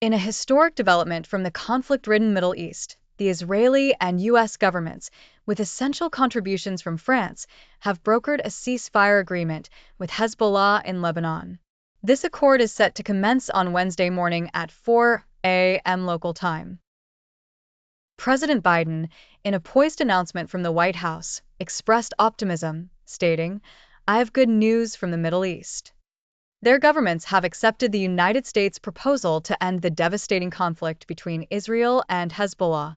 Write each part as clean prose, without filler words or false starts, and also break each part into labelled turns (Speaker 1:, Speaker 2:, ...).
Speaker 1: In a historic development from the conflict-ridden Middle East, the Israeli and U.S. governments, with essential contributions from France, have brokered a ceasefire agreement with Hezbollah in Lebanon. This accord is set to commence on Wednesday morning at 4 a.m. local time. President Biden, in a poised announcement from the White House, expressed optimism, stating, "I have good news from the Middle East." Their governments have accepted the United States' proposal to end the devastating conflict between Israel and Hezbollah.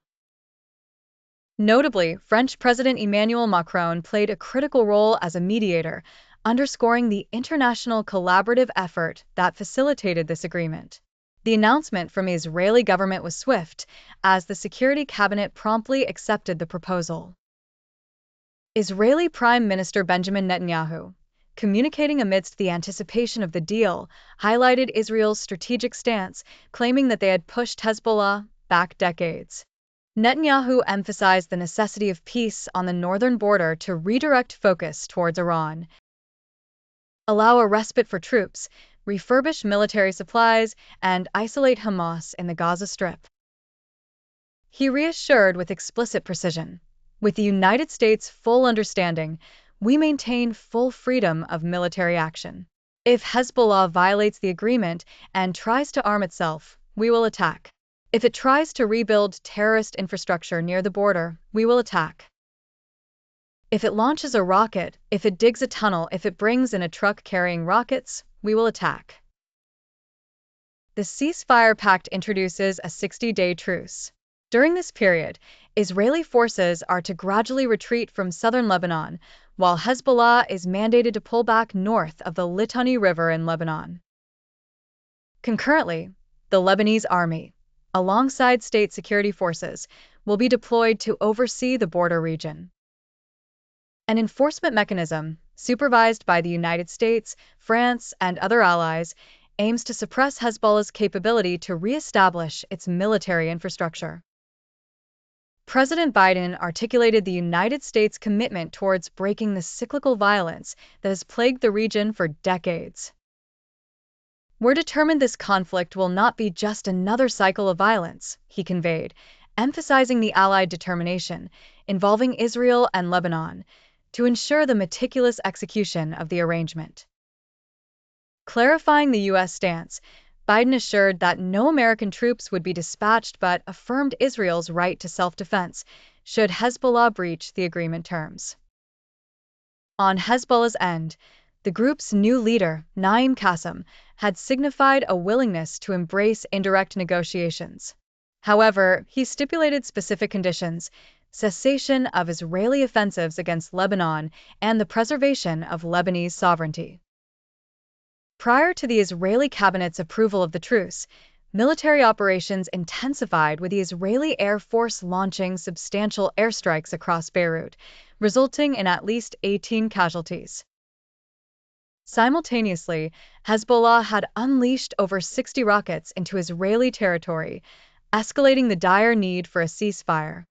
Speaker 1: Notably, French President Emmanuel Macron played a critical role as a mediator, underscoring the international collaborative effort that facilitated this agreement. The announcement from the Israeli government was swift, as the Security Cabinet promptly accepted the proposal. Israeli Prime Minister Benjamin Netanyahu, communicating amidst the anticipation of the deal, highlighted Israel's strategic stance, claiming that they had pushed Hezbollah back decades. Netanyahu emphasized the necessity of peace on the northern border to redirect focus towards Iran, allow a respite for troops, refurbish military supplies, and isolate Hamas in the Gaza Strip. He reassured with explicit precision, "With the United States' full understanding, we maintain full freedom of military action. If Hezbollah violates the agreement and tries to arm itself, we will attack. If it tries to rebuild terrorist infrastructure near the border, we will attack. If it launches a rocket, if it digs a tunnel, if it brings in a truck carrying rockets, we will attack." The ceasefire pact introduces a 60-day truce. During this period, Israeli forces are to gradually retreat from southern Lebanon, while Hezbollah is mandated to pull back north of the Litani River in Lebanon. Concurrently, the Lebanese army, alongside state security forces, will be deployed to oversee the border region. An enforcement mechanism, supervised by the United States, France, and other allies, aims to suppress Hezbollah's capability to re-establish its military infrastructure. President Biden articulated the United States' commitment towards breaking the cyclical violence that has plagued the region for decades. "We're determined this conflict will not be just another cycle of violence," he conveyed, emphasizing the Allied determination, involving Israel and Lebanon, to ensure the meticulous execution of the arrangement. Clarifying the U.S. stance, Biden assured that no American troops would be dispatched but affirmed Israel's right to self-defense should Hezbollah breach the agreement terms. On Hezbollah's end, the group's new leader, Naim Qassem, had signified a willingness to embrace indirect negotiations. However, he stipulated specific conditions: cessation of Israeli offensives against Lebanon and the preservation of Lebanese sovereignty. Prior to the Israeli cabinet's approval of the truce, military operations intensified, with the Israeli Air Force launching substantial airstrikes across Beirut, resulting in at least 18 casualties. Simultaneously, Hezbollah had unleashed over 60 rockets into Israeli territory, escalating the dire need for a ceasefire.